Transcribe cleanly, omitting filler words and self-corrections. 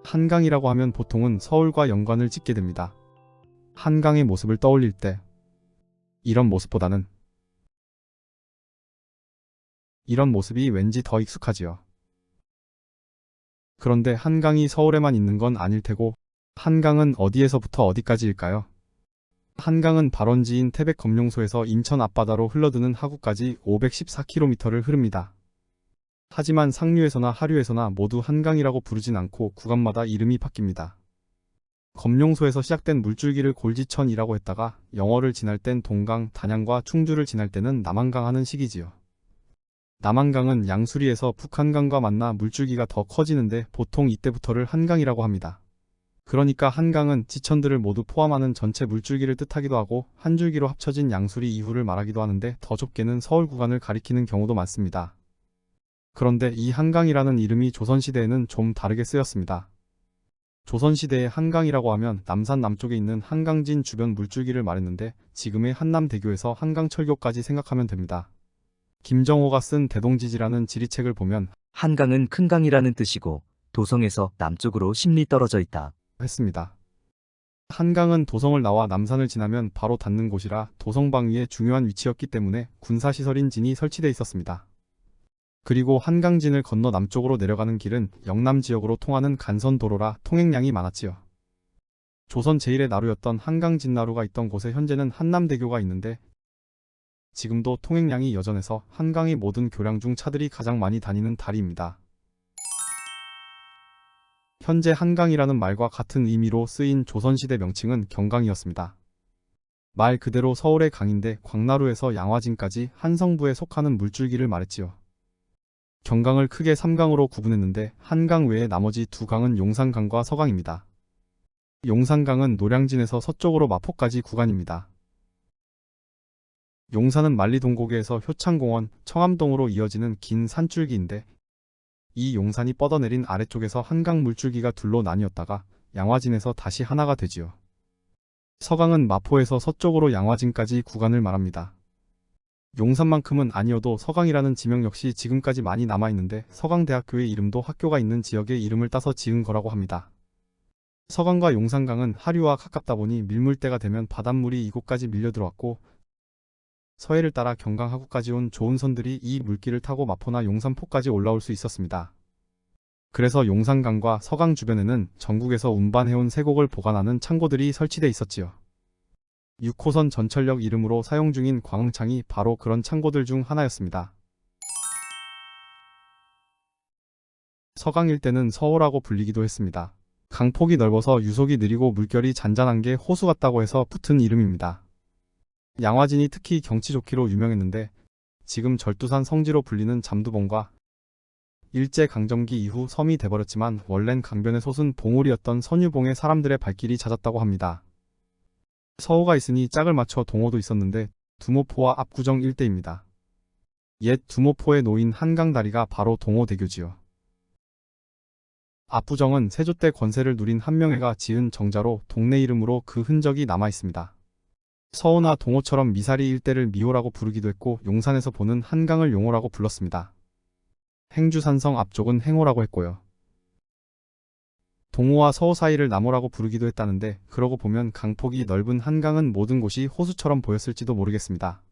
한강이라고 하면 보통은 서울과 연관을 짓게 됩니다. 한강의 모습을 떠올릴 때 이런 모습보다는 이런 모습이 왠지 더 익숙하지요. 그런데 한강이 서울에만 있는 건 아닐 테고 한강은 어디에서부터 어디까지일까요? 한강은 발원지인 태백 검룡소에서 인천 앞바다로 흘러드는 하구까지 514km를 흐릅니다. 하지만 상류에서나 하류에서나 모두 한강이라고 부르진 않고 구간마다 이름이 바뀝니다. 검룡소에서 시작된 물줄기를 골지천이라고 했다가 영월을 지날 땐 동강, 단양과 충주를 지날 때는 남한강 하는 식이지요. 남한강은 양수리에서 북한강과 만나 물줄기가 더 커지는데 보통 이때부터를 한강이라고 합니다. 그러니까 한강은 지천들을 모두 포함하는 전체 물줄기를 뜻하기도 하고 한 줄기로 합쳐진 양수리 이후를 말하기도 하는데 더 좁게는 서울 구간을 가리키는 경우도 많습니다. 그런데 이 한강이라는 이름이 조선시대에는 좀 다르게 쓰였습니다. 조선시대의 한강이라고 하면 남산 남쪽에 있는 한강진 주변 물줄기를 말했는데 지금의 한남대교에서 한강철교까지 생각하면 됩니다. 김정호가 쓴 대동지지라는 지리책을 보면 한강은 큰 강이라는 뜻이고 도성에서 남쪽으로 10리 떨어져 있다. 했습니다. 한강은 도성을 나와 남산을 지나면 바로 닿는 곳이라 도성방위에 중요한 위치였기 때문에 군사시설인 진이 설치돼 있었습니다. 그리고 한강진을 건너 남쪽으로 내려가는 길은 영남 지역으로 통하는 간선도로라 통행량이 많았지요. 조선 제1의 나루였던 한강진나루가 있던 곳에 현재는 한남대교가 있는데 지금도 통행량이 여전해서 한강의 모든 교량 중 차들이 가장 많이 다니는 다리입니다. 현재 한강이라는 말과 같은 의미로 쓰인 조선시대 명칭은 경강이었습니다. 말 그대로 서울의 강인데 광나루에서 양화진까지 한성부에 속하는 물줄기를 말했지요. 경강을 크게 3강으로 구분했는데 한강 외에 나머지 두 강은 용산강과 서강입니다. 용산강은 노량진에서 서쪽으로 마포까지 구간입니다. 용산은 만리동고개에서 효창공원, 청암동으로 이어지는 긴 산줄기인데 이 용산이 뻗어내린 아래쪽에서 한강 물줄기가 둘로 나뉘었다가 양화진에서 다시 하나가 되지요. 서강은 마포에서 서쪽으로 양화진까지 구간을 말합니다. 용산만큼은 아니어도 서강이라는 지명 역시 지금까지 많이 남아있는데 서강대학교의 이름도 학교가 있는 지역의 이름을 따서 지은 거라고 합니다. 서강과 용산강은 하류와 가깝다 보니 밀물때가 되면 바닷물이 이곳까지 밀려들어왔고 서해를 따라 경강하구까지 온 조은선들이 이 물길을 타고 마포나 용산포까지 올라올 수 있었습니다. 그래서 용산강과 서강 주변에는 전국에서 운반해온 쇠곡을 보관하는 창고들이 설치돼 있었지요. 6호선 전철역 이름으로 사용 중인 광흥창이 바로 그런 창고들 중 하나였습니다. 서강 일대는 서호라고 불리기도 했습니다. 강폭이 넓어서 유속이 느리고 물결이 잔잔한 게 호수 같다고 해서 붙은 이름입니다. 양화진이 특히 경치 좋기로 유명했는데 지금 절두산 성지로 불리는 잠두봉과 일제강점기 이후 섬이 돼버렸지만 원래는 강변의 솟은 봉우리였던 선유봉에 사람들의 발길이 잦았다고 합니다. 서호가 있으니 짝을 맞춰 동호도 있었는데 두모포와 압구정 일대입니다. 옛 두모포에 놓인 한강다리가 바로 동호대교지요. 압구정은 세조 때 권세를 누린 한명회가 지은 정자로 동네 이름으로 그 흔적이 남아있습니다. 서호나 동호처럼 미사리 일대를 미호라고 부르기도 했고 용산에서 보는 한강을 용호라고 불렀습니다. 행주산성 앞쪽은 행호라고 했고요. 동호와 서호 사이를 남호라고 부르기도 했다는데 그러고 보면 강폭이 넓은 한강은 모든 곳이 호수처럼 보였을지도 모르겠습니다.